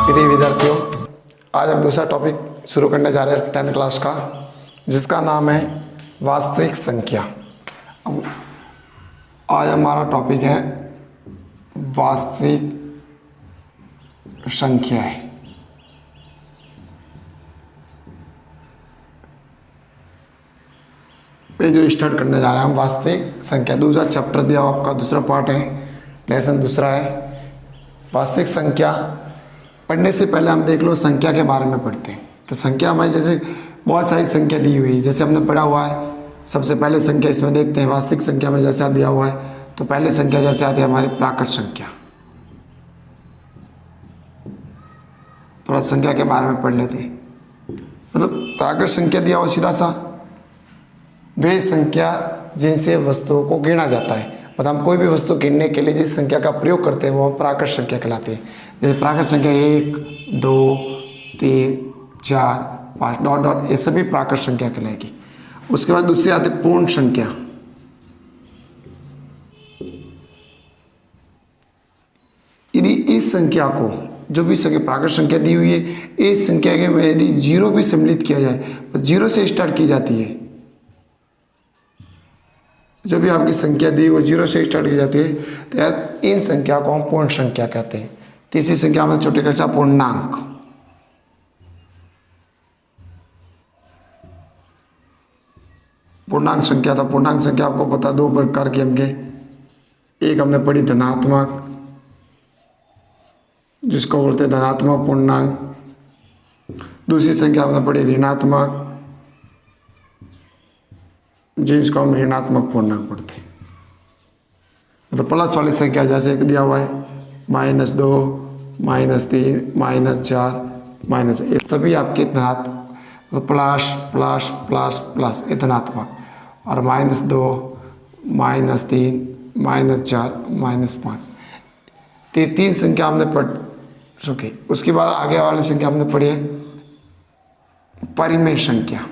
प्रिय विद्यार्थियों, आज हम दूसरा टॉपिक शुरू करने जा रहे हैं 10th क्लास का, जिसका नाम है वास्तविक संख्या। अब आज हमारा टॉपिक है वास्तविक संख्याएं। ये जो स्टार्ट करने जा रहे हैं हम वास्तविक संख्या, दूसरा चैप्टर दिया हुआ आपका, दूसरा पार्ट है, लेसन दूसरा है वास्तविक संख्या। पढ़ने से पहले हम देख लो संख्या के बारे में पढ़ते हैं। तो संख्या में जैसे बहुत सारी संख्या दी हुई है, जैसे हमने पढ़ा हुआ है। सबसे पहले संख्या इसमें देखते हैं, वास्तविक संख्या में जैसा दिया हुआ है तो पहले संख्या जैसे आती है हमारी प्राकृत संख्या। थोड़ा संख्या के बारे में पढ़ लेते हैं। मतलब प्राकृत संख्या दिया हुआ सीधा सा वे संख्या जिनसे वस्तुओं को गिना जाता है। मतलब हम कोई भी वस्तु गिनने के लिए जिस संख्या का प्रयोग करते हैं वो हम प्राकृत संख्या कहलाती है। जैसे प्राकृत संख्या 1, 2, 3, 4, 5 डॉट डॉट, ये सभी प्राकृत संख्या कहलाएगी। उसके बाद दूसरी आती है पूर्ण संख्या। यदि इस संख्या को, जो भी संख्या प्राकृत संख्या दी हुई है, इस संख्या के में यदि जीरो भी सम्मिलित किया जाए, तो जीरो से स्टार्ट की जाती है। जो भी आपकी संख्या दी वो जीरो से स्टार्ट की जाती है, तो यार इन संख्या को हम पूर्ण संख्या कहते हैं। तीसरी संख्या में छोटी कक्षा पूर्णांक। पूर्णांक संख्या, था पूर्णांक संख्या आपको पता दो प्रकार की हमके, एक हमने पढ़ी धनात्मक, जिसको बोलते हैं धनात्मक पूर्णांक। दूसरी संख्या हमने पढ़ी ऋणात्मक, जिसको हम ऋणात्मक पूर्णांक पढ़ते हैं। मतलब प्लस वाली संख्या जैसे दिया हुआ है -2, -3, -4, माइनस, ये सभी आपके धनात्मक, मतलब प्लस प्लस प्लस प्लस ये धनात्मक, और -2, -3, -4, -5, तो ये तीन संख्या हमने पढ़ चुके। उसके बाद आगे वाली संख्या हमने पढ़ी है परिमेय संख्या।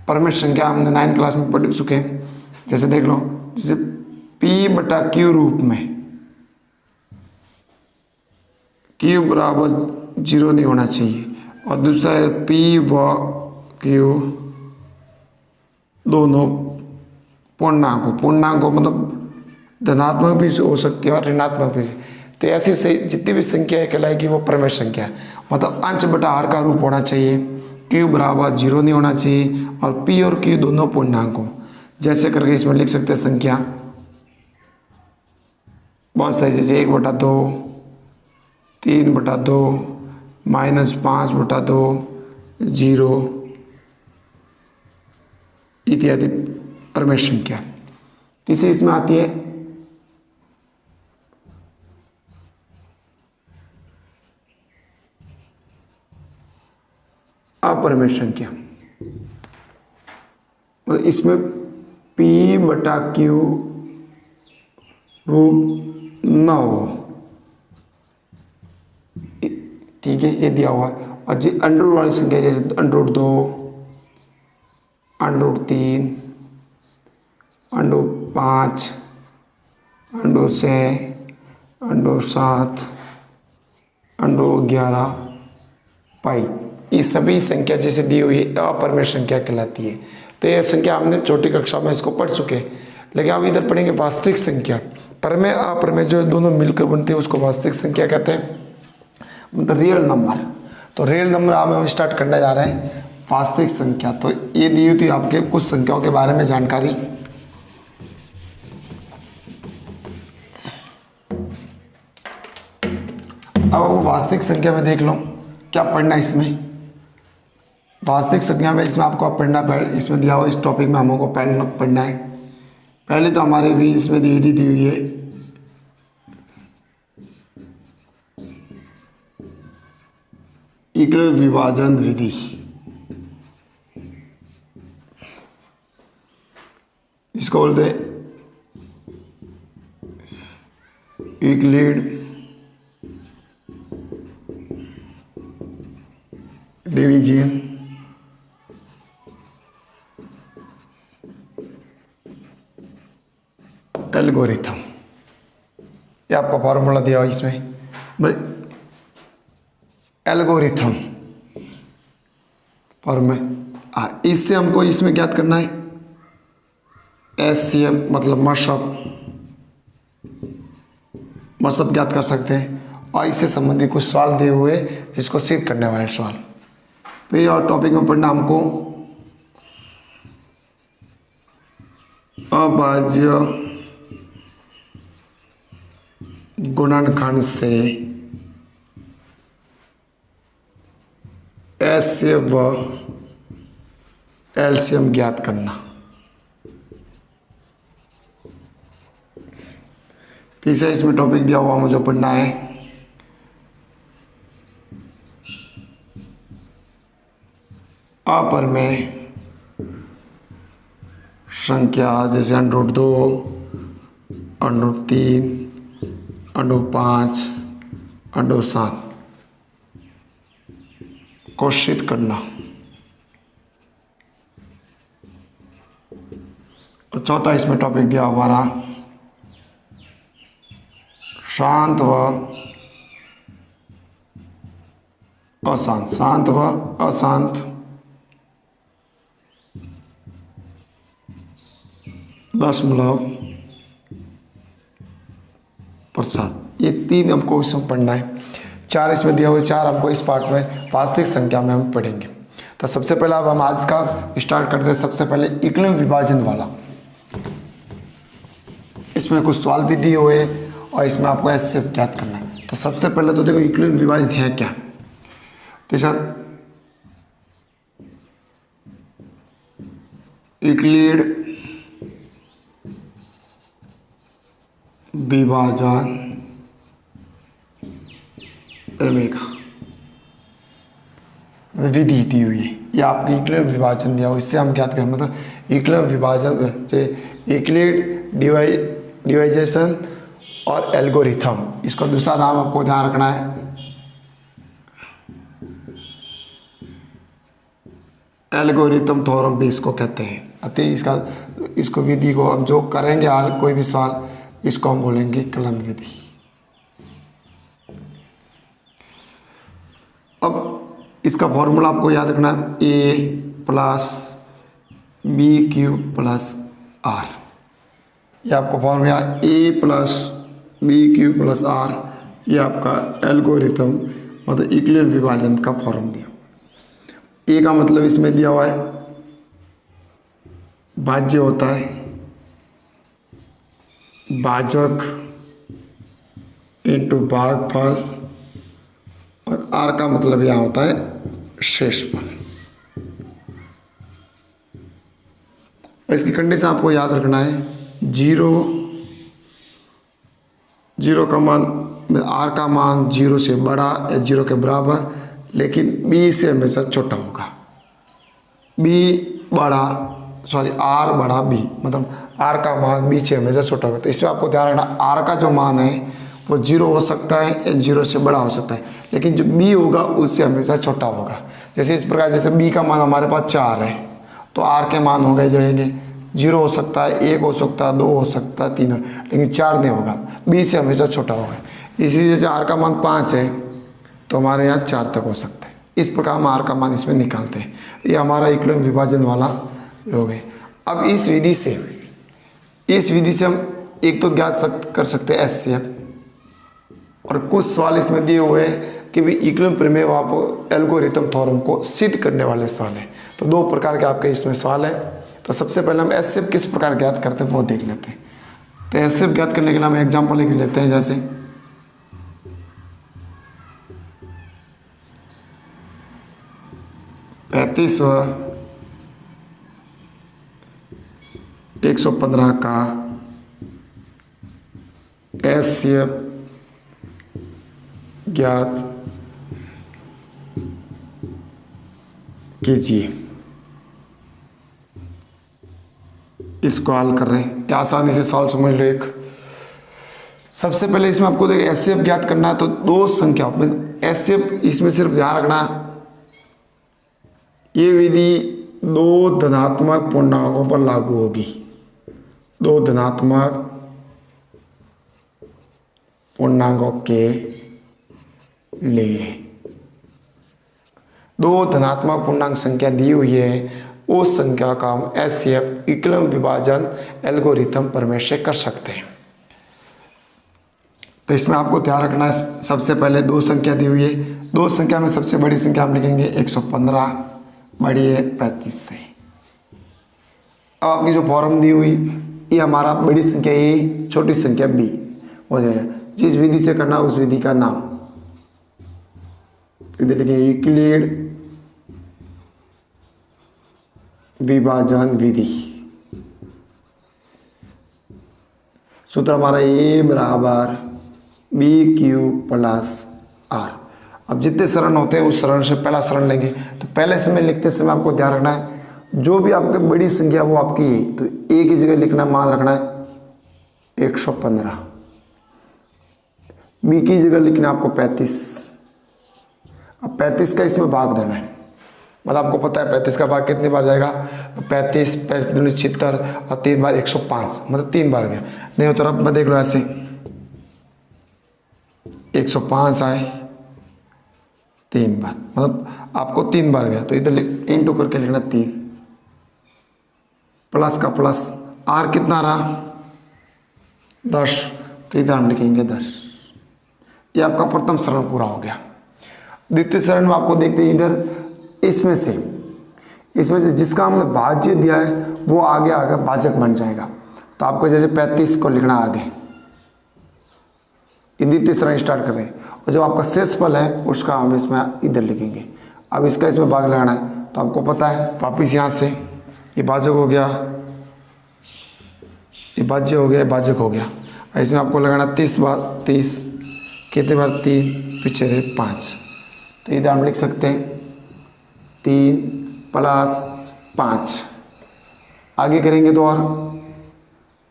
परिमेय संख्या हमने 9th क्लास में पढ़ चुके हैं। जैसे देख लो, जैसे P/Q रूप में, Q बराबर 0 नहीं होना चाहिए, और दूसरा है P व Q दोनों पूर्णांक हो, मतलब धनात्मक भी हो सकती है और ऋणात्मक भी। तो ऐसी से जितनी भी संख्या कहलाएगी वो परिमेय संख्या, मतलब अंश बटा आर का रूप होना चाहिए। Q बराबर 0 नहीं होना चाहिए, और P और Q दोनों पूर्णांक हो। जैसे करके इसमें लिख सकते हैं संख्या बहुत सारी, जैसे 1/2, 3/2, -5/2, 0 इत्यादि परिमेय संख्या। तीसरी इसमें आती है अपरिमेय संख्या। मतलब इसमें P/Q रूप न हो, ठीक है, ये दिया हुआ है। और जो अंडर वाली संख्या, जैसे √2, √3, √5, √6, √7, √11 पाई, ये सभी संख्या जैसे दी हुई अपरिमेय संख्या कहलाती है। तो ये संख्या हमने छोटी कक्षा में इसको पढ़ चुके हैं, लेकिन अब इधर पढ़ेंगे वास्तविक संख्या। परिमेय अपरिमेय जो दोनों मिलकर बनती है उसको वास्तविक संख्या कहते हैं, मतलब रियल नंबर। तो रियल नंबर अब हम स्टार्ट करने जा रहे हैं वास्तविक संख्या। तो ये दी हुई थी आपके कुछ संख्याओं के बारे में जानकारी। अब वास्तविक संख्या में देख लो क्या पढ़ना है इसमें। वास्तविक संख्या में इसमें आपको पढ़ना, इसमें दिया हुआ इस टॉपिक में हमको पढ़ना है। पहले तो हमारे भी इसमें विधि दी हुई है इक्वल विभाजन विधि। इसको बोलते हैं यूक्लिड डिवीजन एल्गोरिथम, ये आपका फॉर्मूला दिया हुआ इसमें, एल्गोरिथम फॉर्म में। इससे हमको इसमें ज्ञात करना है एचसीएफ मतलब मशब ज्ञात कर सकते हैं, और इससे संबंधित कुछ सवाल दिए हुए जिसको सिद्ध करने वाले सवाल। तो ये और टॉपिक में पढ़ना हमको अभाज्य गुणनखंड से एचसीएफ व एलसीएम ज्ञात करना। तीसरा इसमें टॉपिक दिया हुआ मुझे पढ़ना है अपरिमेय संख्या, जैसे √2, √3, √5, √7 को सिद्ध करना। और चौथा इसमें टॉपिक दिया हमारा शांत व अशांत, शांत व अशांत दशमलव प्रसाद। ये 3 हमको इसमें पढ़ना है। 4 इसमें दिया हुआ, 4 हमको इस पार्ट में वास्तविक संख्या में हम पढ़ेंगे। तो सबसे पहले अब हम आज का स्टार्ट करते हैं। सबसे पहले इक्विलिब्रियम विभाजन वाला, इसमें कुछ सवाल भी दिए हुए और इसमें आपको एचसीएफ ज्ञात करना है। तो सबसे पहले तो देखो इक्विलिब्रियम विभाजन है क्या। तो इक्विलिब्रियम विभाजन प्रमेय का विधि दी हुई है, ये आपकी इक्विलिब्रियम विभाजन दिया हुआ, इससे हम ज्ञात करें मतलब इक्विलिब्रियम विभाजन, इक्विलिब्रियम डिवाइजेशन और एल्गोरिथम। इसका दूसरा नाम आपको ध्यान रखना है एल्गोरिथम थ्योरम भी इसको कहते हैं। अतः इसको विधि को हम जो करेंगे हाल कोई भी सवाल, इसको हम बोलेंगे कलन विधि। अब इसका फॉर्मूला आपको याद रखना है a + b³ + r। ये आपका फॉर्मूला a + b³ + r, ये आपका एल्गोरिथम मतलब इक्विलिब्रियम विभाजन का फॉर्म दिया। a का मतलब इसमें दिया हुआ है भाज्य होता है, भाजक इंटू भागफल, और r का मतलब यहाँ होता है शेषफल। और इसकी कंडीशन आपको याद रखना है 0 का मान, r का मान 0 से बड़ा या 0 के बराबर, लेकिन b से हमेशा छोटा होगा। r बड़ा b, मतलब r का मान b से हमेशा छोटा होगा। तो इसमें आपको ध्यान रखना r का जो मान है वो 0 हो सकता है या 0 से बड़ा हो सकता है, लेकिन जो b होगा उससे हमेशा छोटा होगा। जैसे इस प्रकार, जैसे b का मान हमारे पास 4 है तो r के मान हो गए जाएंगे 0 हो सकता है, 1 हो सकता है, 2 हो सकता है, 3 हो, लेकिन 4 नहीं होगा, b से हमेशा छोटा होगा। इसी जैसे r का मान 5 है तो हमारे यहाँ 4 तक हो सकता है। इस प्रकार हम r का मान इसमें निकालते हैं। ये हमारा इक्विलिब्रियम विभाजन वाला योग है। अब इस विधि से हम एक तो ज्ञात कर सकते हैं एचसीएफ, और कुछ सवाल इसमें दिए हुए हैं कि भी इक्विलिब्रियम प्रमेय आप एल्गोरिथम थ्योरम को सिद्ध करने वाले सवाल है। तो 2 प्रकार के आपके इसमें सवाल है। तो सबसे पहले हम एचसीएफ किस प्रकार ज्ञात करते हैं वो देख लेते हैं। तो एचसीएफ ज्ञात करने के लिए हम एग्जाम्पल लिख लेते हैं, जैसे 35 115 का एचसीएफ ज्ञात कीजिए। इसको हल कर रहे हैं, क्या आसानी से सवाल समझ लो। एक सबसे पहले इसमें आपको देखिए एचसीएफ ज्ञात करना है, तो 2 संख्या एचसीएफ इसमें सिर्फ ध्यान रखना है ये विधि 2 धनात्मक पूर्णांकों पर लागू होगी। 2 धनात्मक पूर्णांकों के लिए दो धनात्मक पूर्णांक संख्या दी हुई है, उस संख्या का हम एचसीएफ इक्विलिब्रियम विभाजन एल्गोरिथम प्रमेय से कर सकते हैं। तो इसमें आपको ध्यान रखना है, सबसे पहले दो संख्या दी हुई है, दो संख्या में सबसे बड़ी संख्या हम लिखेंगे 115, बड़ी है 35 से। अब आपकी जो फॉर्म दी हुई ये हमारा बड़ी संख्या ए, छोटी संख्या बी हो जाएगा। जिस विधि से करना उस विधि का नाम इधर लिखेंगे यूक्लिड विभाजन विधि। सूत्र हमारा ए बराबर बी क्यू प्लस आर। अब जितने शरण होते हैं उस शरण से पहला शरण लेंगे। तो पहले समय लिखते समय आपको ध्यान रखना है, जो भी आपकी बड़ी संख्या वो आपकी है, तो ए की जगह लिखना मान रखना है 115, बी की जगह लिखना आपको 35। अब 35 का इसमें भाग देना है, मतलब आपको पता है 35 का भाग कितनी बार जाएगा, 35 5 दूनी 76 और 3 बार 105, मतलब 3 बार गया। नहीं हो तो अब मैं देख लो ऐसे 105 आए 3 बार, मतलब आपको 3 बार गया, तो इधर इंटू करके लिखना 3, प्लस का प्लस, आर कितना रहा 10, तो इधर हम लिखेंगे 10। ये आपका प्रथम शरण पूरा हो गया। द्वितीय शरण में आपको देखते हैं इधर इसमें से जिसका हमने भाज्य दिया है वो आगे भाजक बन जाएगा। तो आपको जैसे 35 को लिखना आगे, ये द्वितीय शरण स्टार्ट कर रहे हैं, और जो आपका शेषफल है उसका हम इसमें इधर लिखेंगे। अब इसका इसमें भाग लगाना है, तो आपको पता है वापिस यहाँ से ये भाजक हो गया, ये भाज्य हो गया, भाजक हो गया। इसमें आपको लगाना 30 बार, 30 कितने बार 3 पीछे रहे 5, तो इधर हम लिख सकते हैं 3 प्लस 5। आगे करेंगे तो और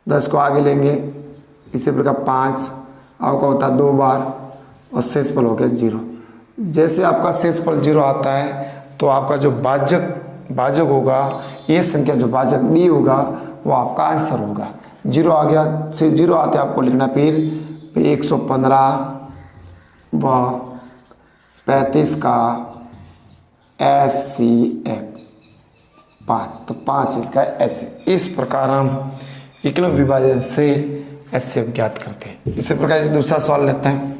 10 को आगे लेंगे, इसी प्रकार 5 आपका होता है 2 बार, और शेषफल हो गया 0। जैसे आपका शेषफल 0 आता है तो आपका जो भाजक होगा, ये संख्या जो भाजक बी होगा वो आपका आंसर होगा। 0 आ गया, से 0 आते आपको लिखना फिर 115 व 35 का SCF 5, तो 5 इसका HCF। इस प्रकार हम इक्विलिब्रियम विभाजन से HCF ज्ञात करते हैं। इसी प्रकार दूसरा सवाल लेते हैं।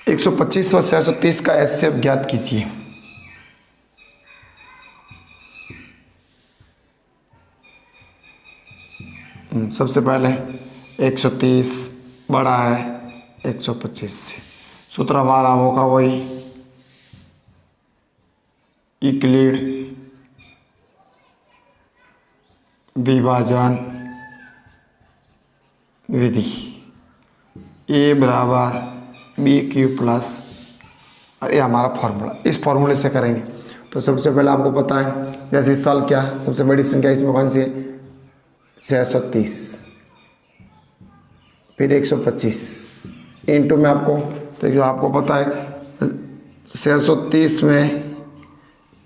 एक 125 व 630 का HCF ज्ञात कीजिए। सबसे पहले 130 बड़ा है 125 से, सूत्र हमारा होगा वही यूक्लिड विभाजन विधि। ए बराबर बी क्यू प्लस, और ये हमारा फॉर्मूला, इस फॉर्मूले से करेंगे। तो सबसे पहले आपको पता है जैसे इस साल क्या सबसे बड़ी संख्या इसमें कौन सी है 630, फिर 125 इंटू में आपको, तो जो आपको पता है 630 में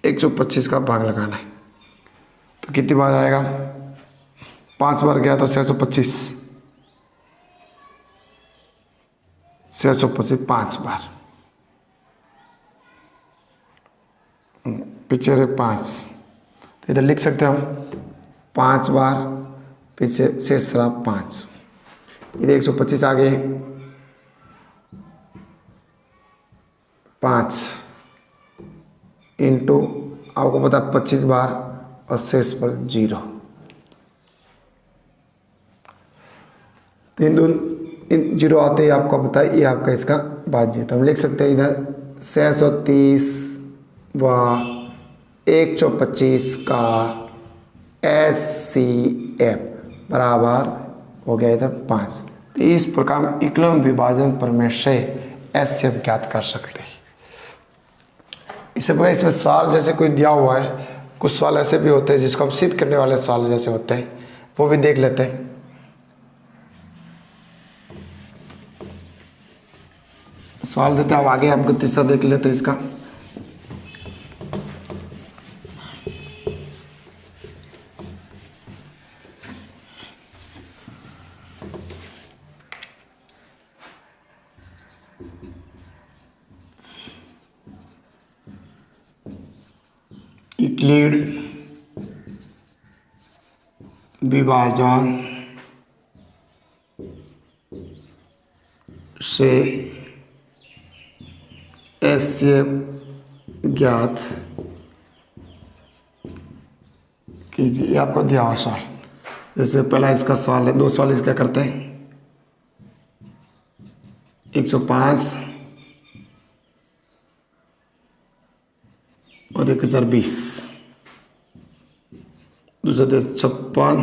125 का भाग लगाना है, तो कितनी बार आएगा 5 बार गया, तो 625 5 बार, पीछे रहे 5, तो इधर लिख सकते हैं हम 5 बार, पीछे शेष रहा 5, इधर 125 आगे 5 इंटू आपको पता 25 बार और शेष पर 0, इन 0 आते ही आपको पता है ये आपका इसका भाज्य। तो हम लिख सकते हैं इधर 630 व 125 का SCF बराबर हो गया इधर 5। तो इस प्रकार हम इक्विलिब्रियम विभाजन प्रमेय से HCF ज्ञात कर सकते हैं। इससे पहले इसमें सवाल जैसे कोई दिया हुआ है कुछ सवाल ऐसे भी होते हैं जिसको हम सिद्ध करने वाले सवाल जैसे होते हैं, वो भी देख लेते हैं। सवाल देते हैं, अब आगे हमको तीसरा देख लेते हैं इसका। यूक्लिड विभाजन से एचसीएफ ज्ञात कीजिए। ये आपको दिया हुआ सवाल। जैसे पहला इसका सवाल है, दो सवाल इसका करते हैं। 105 और 1020, दूसरा 56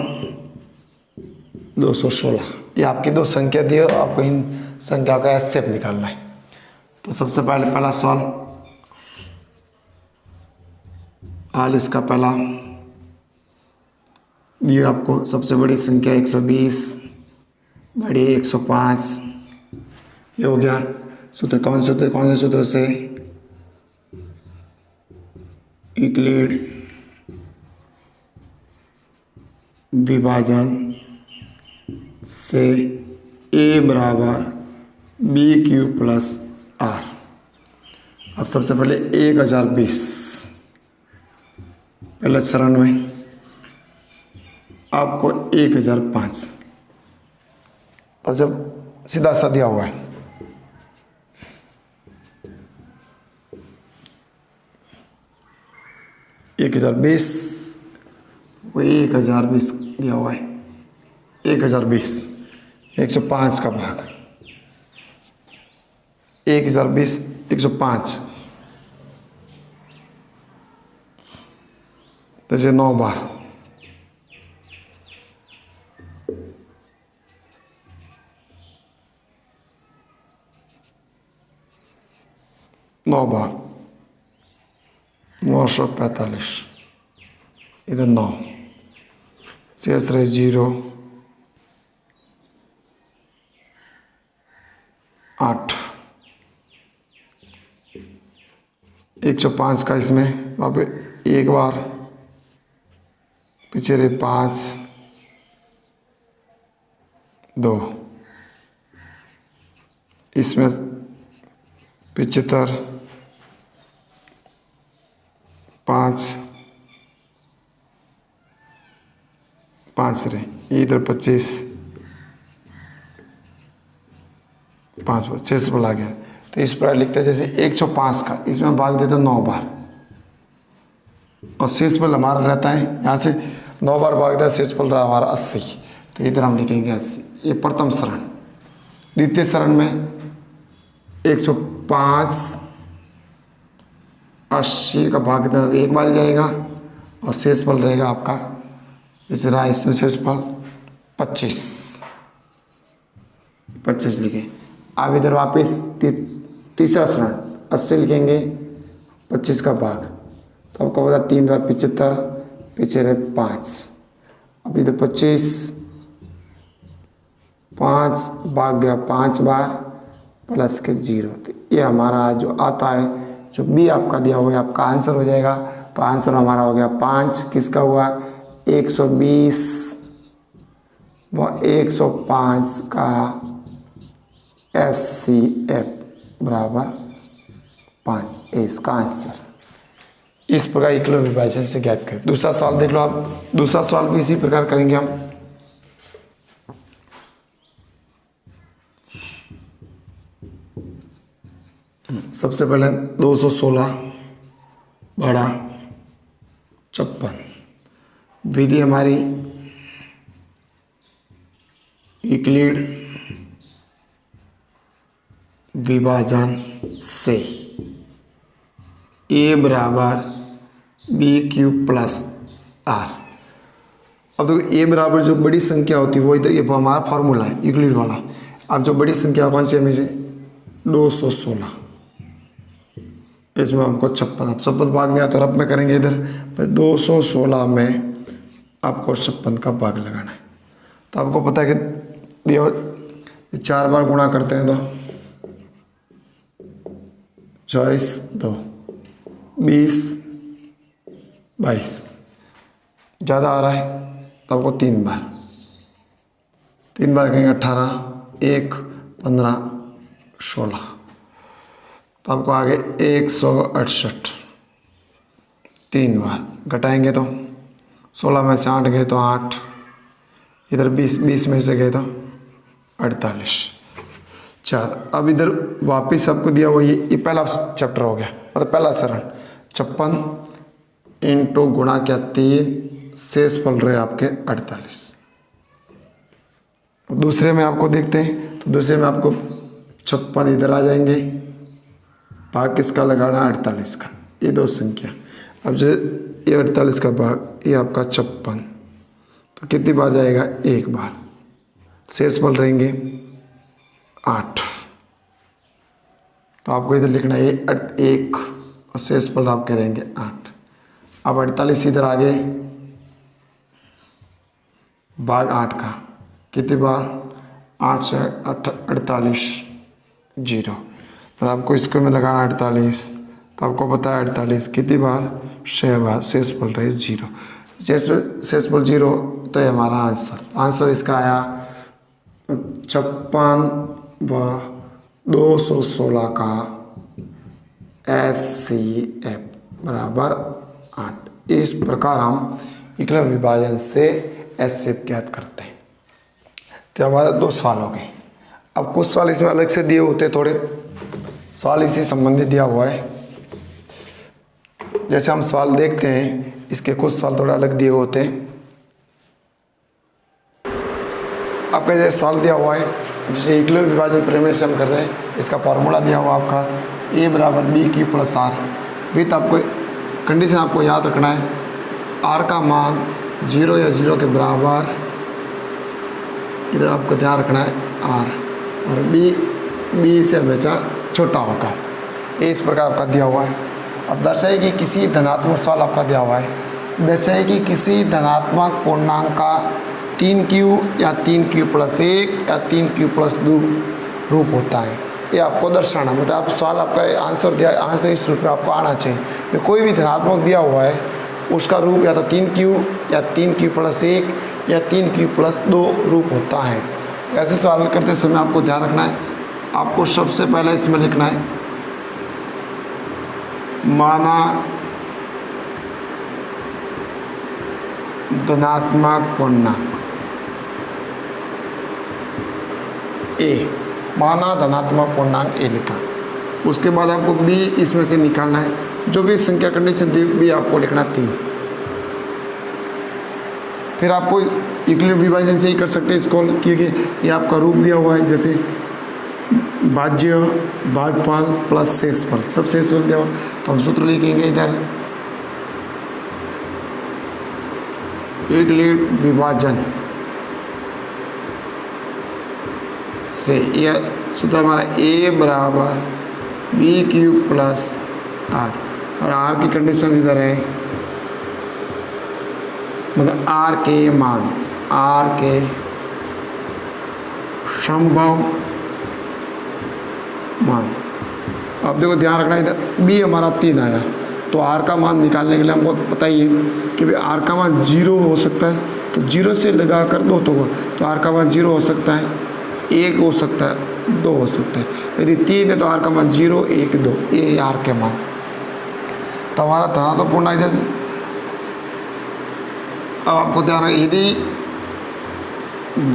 216। ये आपकी दो संख्या दी हो, आपको इन संख्या का एचसीएफ निकालना है। तो सबसे पहले पहला सवाल, हाल इसका पहला ये आपको सबसे बड़ी संख्या 120, बड़ी 105। ये हो गया। सूत्र कौन से सूत्र से? यूक्लिड विभाजन से a बराबर BQ प्लस R। अब सबसे पहले 1020 पहले चरण में आपको 1005, और जब सीधा सा दिया हुआ है 1020, वो 1020 दिया हुआ है। 1020 105 का भाग 1020 105, तो 9 बार 945, इधर 9 शेष रहे 0 8। 105 का इसमें वहाँ पे एक बार, पीछे रहे 5 2, इसमें 75 5 5 रहे, इधर 25 5 पर 6 पर आ गया। तो इस प्रकार लिखते हैं, जैसे 105 का इसमें भाग देते 9 बार, और शेष फल हमारा रहता है यहाँ से 9 बार भाग दिया, शेष फल रहा हमारा 80। तो इधर हम लिखेंगे 80। ये प्रथम शरण। द्वितीय शरण में 105 80 का भाग देना एक बार ही जाएगा, और शेष फल रहेगा आपका, जैसे रहा इसमें शेष फल 25 लिखे। अब इधर वापस तीसरा शरण 80 लिखेंगे, 25 का भाग, तो आपको बता 3 बार 75, पीछे रहे 5। अब इधर 25 5 भाग गया 5 बार प्लस के 0। तो ये हमारा जो आता है, जो बी आपका दिया हुआ है, आपका आंसर हो जाएगा। तो आंसर हमारा हो गया 5, किसका हुआ? 120 व 105 का एचसीएफ बराबर 5। इसका आंसर इस प्रकार यूक्लिड विभाजन से ज्ञात करें। दूसरा सवाल देख लो आप। दूसरा सवाल भी इसी प्रकार करेंगे हम। सबसे पहले 216 बड़ा 56, विधि हमारी यूक्लिड विभाजन से a बराबर BQ प्लस R। अब देखो a बराबर जो बड़ी संख्या होती है वो इधर, ये हमारा फॉर्मूला है यूक्लिड वाला। अब जो बड़ी संख्या कौन सी है? में से 216 इसमें हमको 56, अब 56 भाग दिया तो रब में करेंगे इधर, फिर 216 में आपको 56 का भाग लगाना है। तो आपको पता है कि ये 4 बार गुणा करते हैं तो 24, 2, 20, 22, ज़्यादा आ रहा है तो आपको 3 बार कहेंगे 18, 1, 15, 16, तो आपको आगे 168, 3 बार घटाएंगे तो 16 में से 8 गए तो 8, इधर 20 में से गए तो 48, 4। अब इधर वापस आपको दिया हुआ ये पहला चैप्टर हो गया, मतलब पहला चरण 56 इंटू गुणा क्या 3, शेष फल रहे आपके 48। दूसरे में आपको देखते हैं तो दूसरे में आपको 56 इधर आ जाएंगे, भाग किसका लगाना 48 का, ये 2 संख्या। अब जो ये 48 का भाग ये आपका 56, तो कितनी बार जाएगा 1 बार, शेष फल रहेंगे 8। तो आपको इधर लिखना है 1 और शेष फल आपके रहेंगे 8। अब 48 इधर आगे भाग 8 का कितनी बार 8 से 48 0, तो आपको इसको में लगाना 48, तो आपको पता है 48 कितनी बार 6 बार, शेष फल रहे 0, शेष फल 0, तो ये हमारा आंसर इसका आया 56 व 216 का SCF बराबर 8। इस प्रकार हम एकलव्य विभाजन से SCF ज्ञात करते हैं। तो हमारा 2 सवाल हो गए। अब कुछ सवाल इसमें अलग से दिए होते, थोड़े सवाल इसी संबंधित दिया हुआ है। जैसे हम सवाल देखते हैं, इसके कुछ सवाल थोड़ा अलग दिए होते हैं। आपका जैसे सवाल दिया हुआ है, जैसे एकलव्य विभाजन प्रमेय से हम कर रहे हैं, इसका फॉर्मूला दिया हुआ आपका A बराबर BQ प्लस R विथ आपको कंडीशन आपको याद रखना है, R का मान 0 या 0 के बराबर, इधर आपको ध्यान रखना है R, और B से हमेशा छोटा होगा। ये इस प्रकार आपका दिया हुआ है। अब दर्शाए कि किसी धनात्मक सवाल आपका दिया हुआ है, दर्शाए कि किसी धनात्मक पूर्णांक का 3Q या 3Q प्लस 1 या 3Q प्लस 2 रूप होता है। ये आपको दर्शाना, मतलब आप सवाल आपका आंसर दिया, आंसर इस रूप में आपको आना चाहिए। कोई भी धनात्मक दिया हुआ है उसका रूप या तो 3Q या 3Q प्लस 1 या 3Q प्लस 2 रूप होता है। तो ऐसे सवाल करते समय आपको ध्यान रखना है, आपको सबसे पहले इसमें लिखना है माना धनात्मक पूर्णांक A, माना धनात्मक पूर्णांक A लिखा। उसके बाद आपको B इसमें से निकालना है, जो भी संख्या कंडीशन दी B आपको लिखना 3। फिर आपको एकलव्य विभाजन से ही कर सकते हैं इसको, क्योंकि ये आपका रूप दिया हुआ है, जैसे भाज्य भागफल प्लस शेषफल, सब शेषफल दिया हुआ। तो हम सूत्र लिखेंगे इधर एकलव्य विभाजन से, यह सूत्र हमारा A बराबर BQ प्लस R, और R की कंडीशन इधर है, मतलब R के मान, R के संभव मान। अब देखो ध्यान रखना, इधर B हमारा 3 आया, तो R का मान निकालने के लिए हमको पता ही है कि भाई R का मान 0 हो सकता है, तो 0 से लगा कर दो तो R का मान 0 हो सकता है, 1 हो सकता है, 2 हो सकता है। यदि 3 है तो R का मान 0, 1, 2, ये R के मान। तो हमारा धनात्मक पूर्णांक जब, अब आपको ध्यान रखना, यदि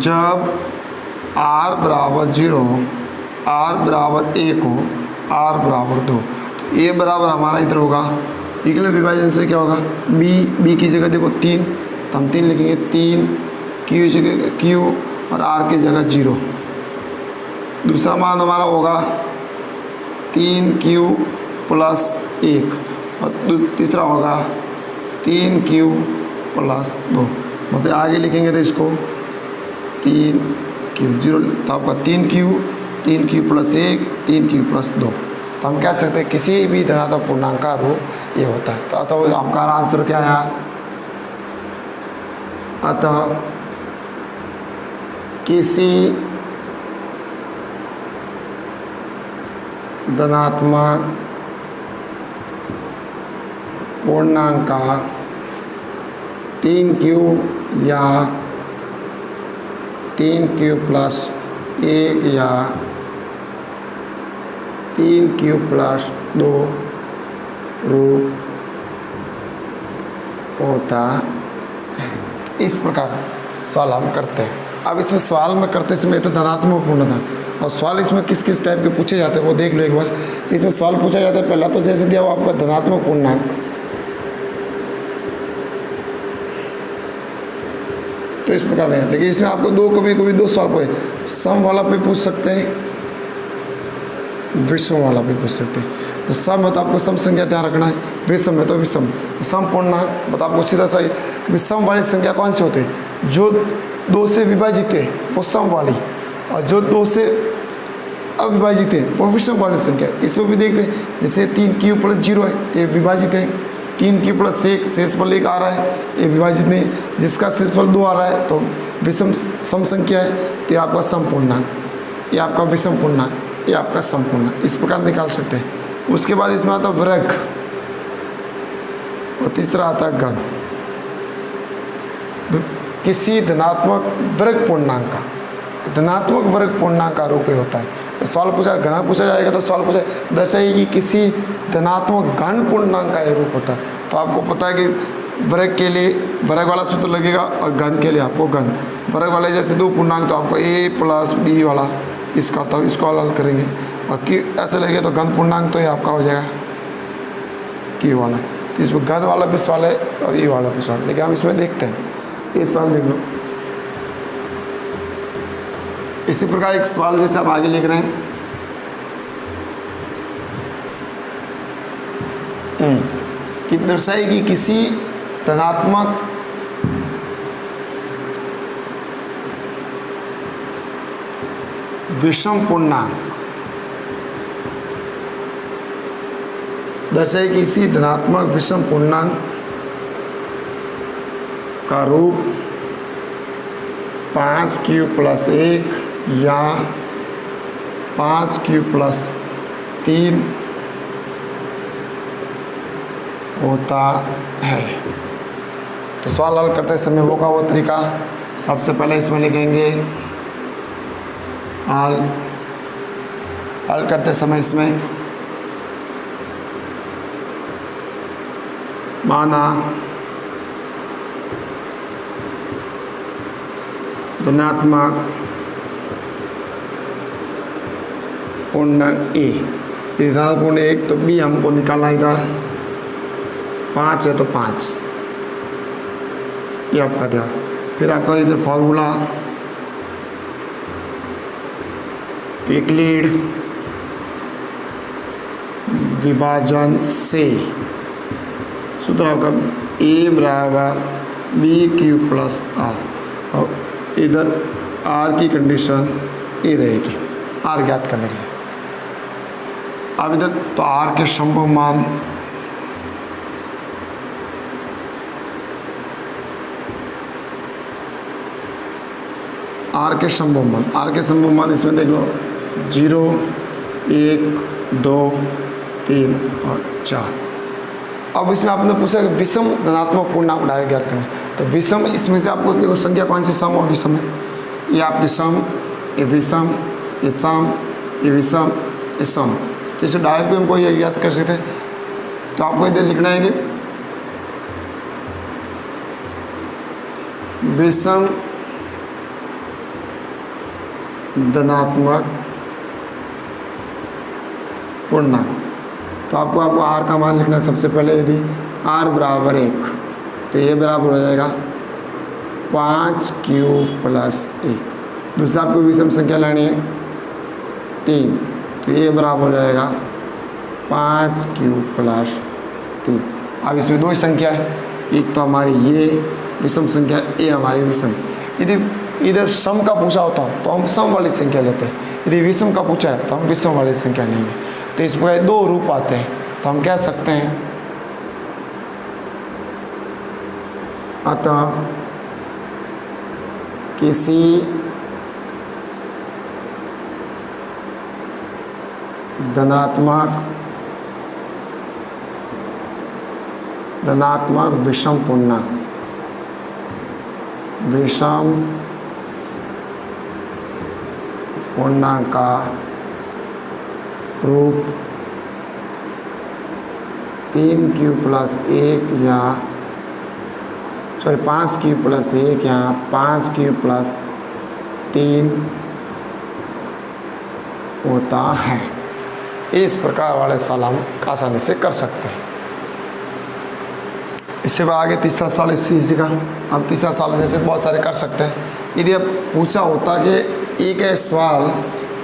जब R बराबर 0 हो, R बराबर 1 हो, R बराबर 2, तो A बराबर हमारा इधर होगा, एकलव्य विभाजन से क्या होगा, B की जगह देखो 3, तो हम 3 लिखेंगे, 3 Q जगह Q और R की जगह 0। दूसरा मान हमारा होगा 3Q प्लस 1, और तीसरा होगा 3Q प्लस 2, मतलब आगे लिखेंगे तो इसको 3Q 0, तो आपका 3Q प्लस 1, 3Q प्लस 2, तो हम कह सकते हैं किसी भी धनात्मक पूर्णांक का रूप ये होता है। तो अतः आपका आंसर क्या आया? अतः किसी धनात्मक पूर्णांक का 3q या 3q प्लस 1 या 3q प्लस 2 रूप होता है। इस प्रकार सवाल हम करते हैं। अब इसमें सवाल में करते समय तो धनात्मक पूर्ण था, और सवाल इसमें किस किस टाइप के पूछे जाते हैं वो देख लो एक बार। इसमें सवाल पूछा जाता है, पहला तो जैसे दिया वो आपका धनात्मक पूर्णांक, तो इस प्रकार नहीं। लेकिन इसमें आपको कभी कभी दो सवाल पूछे, सम वाला भी पूछ सकते हैं, विषम वाला भी पूछ सकते हैं। तो सम है तो आपको सम संख्या ध्यान रखना है, विषम है तो विषम। तो सम पूर्णांक मतलब आपको सीधा सा विषम वाली संख्या कौन सी होती है? जो 2 से विभाजित है वो सम वाली, और जो 2 से अविभाजित है वो विषम वाली संख्या। इसमें भी देखते हैं, जैसे 3q प्लस 0 है तो ये विभाजित है, 3q प्लस 1 शेषफल 1 आ रहा है ये विभाजित नहीं, जिसका शेषफल 2 आ रहा है तो विषम सम संख्या है, तो ये आपका सम पूर्णांक, ये आपका विषम पूर्णांक, ये आपका सम पूर्णांक। इस प्रकार निकाल सकते हैं। उसके बाद इसमें आता है वर्ग, और तीसरा आता है घन। किसी धनात्मक वर्ग पूर्णांक का, धनात्मक वर्ग पूर्णांक का रूप होता है। तो सवाल पूछा घना पूछा जाएगा, तो सवाल पूछा दर्शाइए कि किसी धनात्मक घन पूर्णांक का ये रूप होता है। तो आपको पता है कि वर्ग के लिए वर्ग वाला सूत्र लगेगा, और घन के लिए आपको घन। वर्ग वाले जैसे 2 पूर्णांक तो आपको a प्लस b वाला इसका होता है, इसको हल करेंगे। और कि ऐसे लगे तो घन पूर्णांक तो ये आपका हो जाएगा q वाला। तो इसमें घन वाला भी सवाल है और e वाला भी सवाल, लेकिन हम इसमें देखते हैं। ये सवाल देख लो। इसी प्रकार एक सवाल जैसे आप आगे लिख रहे हैं, कि दर्शाएगी किसी धनात्मक विषम पूर्णांक, दर्शाएगी किसी धनात्मक विषम पूर्णांक का रूप 5q प्लस 1 या 5q प्लस 3 होता है। तो सवाल हल करते समय होगा वो तरीका, सबसे पहले इसमें लिखेंगे हल करते समय इसमें माना धनात्मक पूर्णांक ए, धनात्मक पूर्ण 1 तो b हमको निकालना इधर 5 है तो 5, ये आपका दिया। फिर आपका इधर फॉर्मूला यूक्लिड विभाजन से सूत्र आपका a बराबर BQ प्लस R, और इधर R की कंडीशन ये रहेगी, R ज्ञात करने के लिए। अब इधर तो R के संभव मान R के संभव मान इसमें देख लो 0, 1, 2, 3 और 4। अब इसमें आपने पूछा कि विषम धनात्मक पूर्णांक डायरेक्ट ज्ञात करना, तो विषम इसमें से आपको देखो संख्या कौन सी सम और विषम है। ये आपकी सम, ये विषम, ये सम, ये विषम, ये सम। तो इसे डायरेक्ट भी हमको ये ज्ञात कर सकते हैं। तो आपको इधर लिखना है कि विषम धनात्मक पूर्णांक, तो आपको R का मान लिखना है सबसे पहले। यदि R बराबर 1 तो ये बराबर हो जाएगा 5q प्लस 1। दूसरा आपको विषम संख्या लानी है 3, तो ये बराबर हो जाएगा 5q प्लस 3। अब इसमें 2 संख्या है, एक तो हमारी ये विषम संख्या, ये हमारी विषम। यदि इधर सम का पूछा होता तो हम सम वाली संख्या लेते हैं, यदि विषम का पूछा है तो हम विषम वाली संख्या लेंगे। तो इस प्रकार दो रूप आते हैं। तो हम कह सकते हैं अतः किसी धनात्मक विषम पूर्णांक का रूप 3q + 1 या 5q + 1 या 5q + 3 होता है। इस प्रकार वाले सवाल हम आसानी से कर सकते हैं। इससे आगे तीसरा सवाल इसी का। अब तीसरा सवाल जैसे बहुत सारे कर सकते हैं। यदि अब पूछा होता कि एक है सवाल,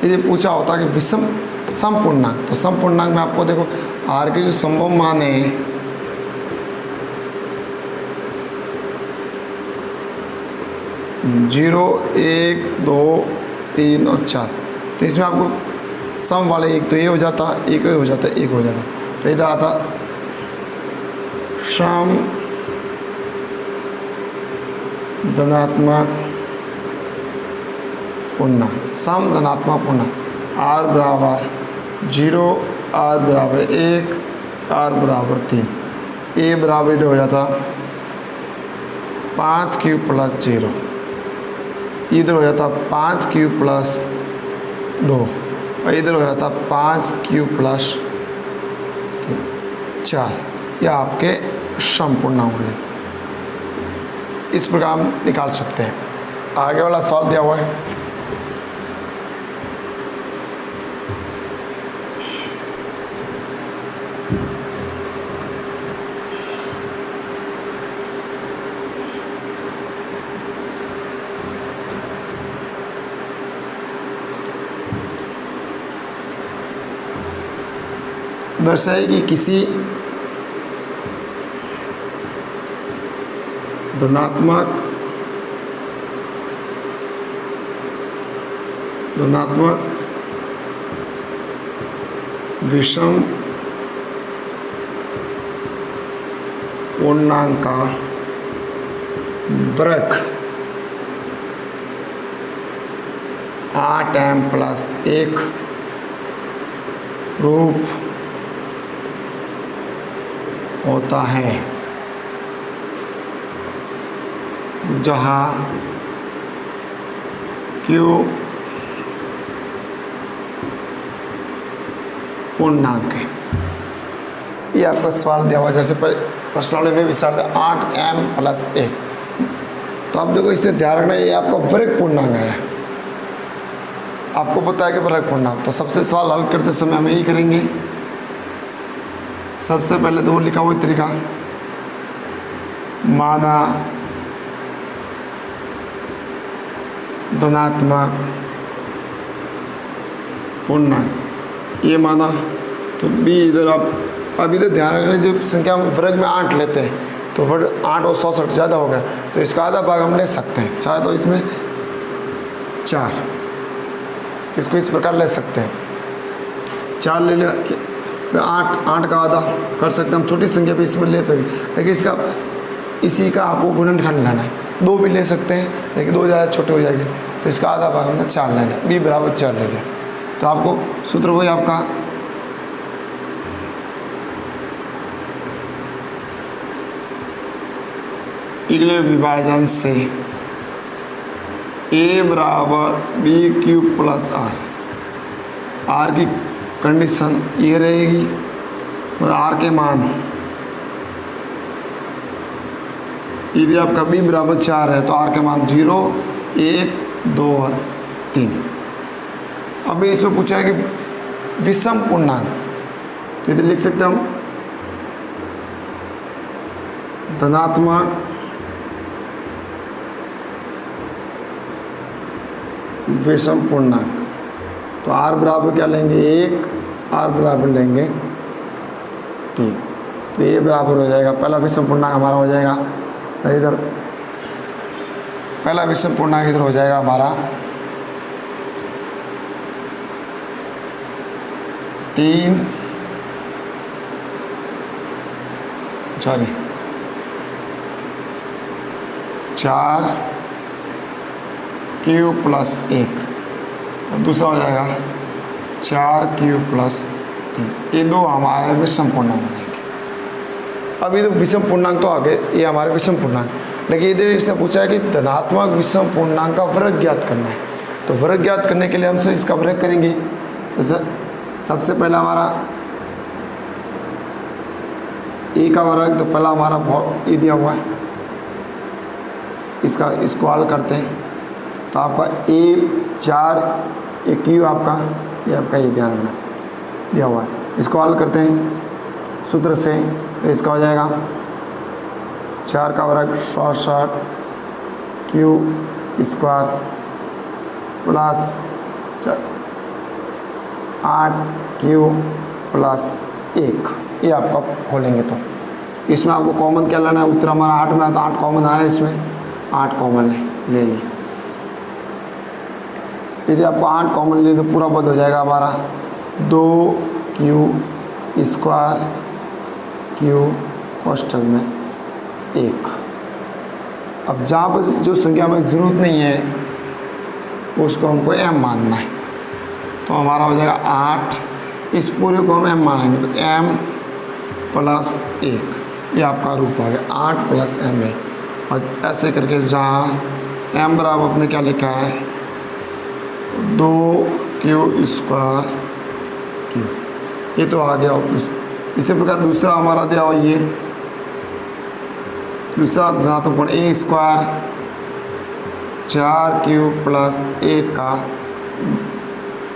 यदि पूछा होता कि विषम समपूर्णांक, तो समपूर्णांक में आपको देखो आर के जो संभव मान है 0, 1, 2, 3 और 4, तो इसमें आपको सम वाले एक तो ये हो जाता, एक हो जाता, एक हो जाता, तो इधर आता सम धनात्मक पूर्णांक, सम धनात्मक पूर्णांक आर बराबर 0, आर बराबर 1, आर बराबर 3, ए बराबर इधर हो जाता 5q + 0, इधर हो जाता 5q + 2 और इधर हो जाता 5q + 4। यह आपके समपूर्णांक हो जाते। इस प्रकार हम निकाल सकते हैं। आगे वाला सवाल दिया हुआ है, दर्शाए कि किसी धनात्मक विषम पूर्णांक का वर्ग 8m + 1 रूप होता है, जहाँ Q पूर्णांक है। ये आपका सवाल दिया हुआ जैसे प्रश्नावली में भी सवाल 8m + 1, तो आप देखो इससे ध्यान रखना ये आपका वर्ग पूर्णांक है। आपको पता है कि वर्ग पूर्णांक, तो सबसे सवाल हल करते समय हम यही करेंगे। सबसे पहले तो वो लिखा हुआ तरीका, माना धनात्मक पूर्णांक, ये माना, तो बी इधर आप अब इधर ध्यान रखना जब संख्या वर्ग में 8 लेते हैं तो वर्ग 8 और 160 ज़्यादा हो गया, तो इसका आधा भाग हम ले सकते हैं, चाहे तो इसमें 4, इसको इस प्रकार ले सकते हैं। 4 ले लिया कि 8 का आधा कर सकते हैं हम, छोटी संख्या भी इसमें लेते हैं, लेकिन इसका इसी का आपको गुणनखंड लेना है। 2 भी ले सकते हैं लेकिन 2 ज़्यादा छोटे हो जाएंगे, तो इसका आधा भाग हमने 4 लेना है, b बराबर 4 ले लिया। तो आपको सूत्र वही आपका इगले विभाजन से a बराबर BQ + R, R की कंडीशन ये रहेगी, मतलब R के मान यदि आपका b बराबर 4 है तो R के मान 0, 1, 2 और 3। अब इसमें पूछा है कि विषम पूर्णांक, तो इधर लिख सकते हैं हम धनात्मक विषम पूर्णांक, तो R बराबर क्या लेंगे 1, R बराबर लेंगे 3, तो ये बराबर हो जाएगा, पहला विषम पूर्णांक हमारा हो जाएगा इधर, पहला विषम पूर्णांक इधर हो जाएगा हमारा 3 4 क्यूब प्लस 1 और दूसरा हो जाएगा 4 क्यूब प्लस 3। ये दो हमारे विषम पूर्णांक बनेंगे। अब ये तो विषम पूर्णांक तो आगे, ये हमारे विषम पूर्णांक, लेकिन इधर इसने पूछा है कि धनात्मक विषम पूर्णांक का वर्ग ज्ञात करना है। तो वर्ग ज्ञात करने के लिए हम इसका वर्ग करेंगे। तो सर सबसे पहला हमारा ए का वर्ग, तो पहला हमारा ये दिया हुआ है, इसको हल करते हैं। तो आपका ए 4 ए क्यू आपका, ये आपका ये ध्यान रखना दिया हुआ है। इसको हल करते हैं सूत्र से, तो इसका हो जाएगा 4 का वर्ग 66 Q square plus 8 Q plus 1। ये आपका खोलेंगे तो इसमें आपको कॉमन क्या लेना है, उत्तर हमारा 8 में, तो 8 कॉमन आ रहा है, इसमें 8 कॉमन ले ली। यदि आपको 8 कॉमन ले तो पूरा पद हो जाएगा हमारा 2 क्यू स्क्वायर क्यू कोष्ठक में 1। अब जहाँ पर जो संख्या में ज़रूरत नहीं है उसको हमको m मानना है, तो हमारा हो जाएगा 8, इस पूरे को हम m मानेंगे, तो m प्लस 1, ये आपका रूप आ गया 8 प्लस m1। और ऐसे करके जहाँ m बराबर अपने क्या लिखा है 2 क्यू स्क्वायर क्यू, ये तो आ गया। इसी प्रकार दूसरा हमारा दिया हुआ ये दूसरा धनात्मक पूर्ण ए स्क्वायर 4 क्यू प्लस 1 का,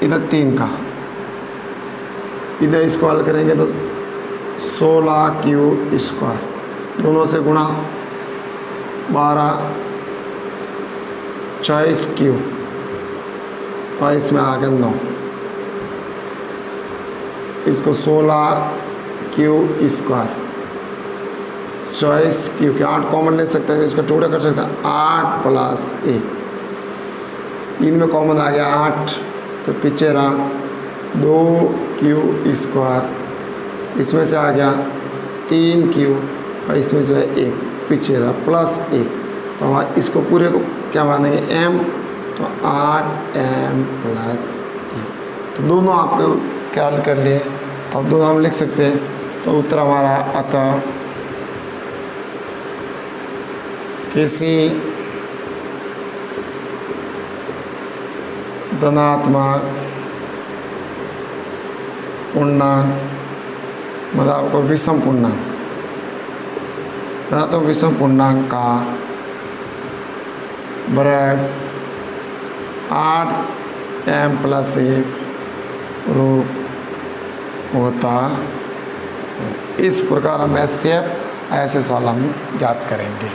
इधर 3 का, इधर इसको हल करेंगे तो 16 क्यू स्क्वायर, दोनों से गुणा 12 24 क्यू, और इसमें आ गया 9, इसको 16 क्यू स्क्वायर 24 क्यू के 8 कॉमन ले सकते हैं, इसका टुकड़ा कर सकते हैं 8 प्लस 1, इनमें कॉमन आ गया 8, तो पीछे रहा 2 क्यू स्क्वायर, इसमें से आ गया 3 क्यू, और इसमें से 1 पीछे रहा प्लस 1, तो हमारे इसको पूरे को क्या मानेंगे m, तो 8m प्लस 1। तो दोनों आपको क्या हल कर लिए, तो अब दोनों हम लिख सकते हैं। तो उत्तर हमारा अतः किसी धनात्मक पूर्णांक, मतलब आपको विषम पूर्णांक, धनात्मक विषम पूर्णांक का वर्ग 8m प्लस 1 रूप होता है। इस प्रकार हम ऐसे सवाल हम ज्ञात करेंगे।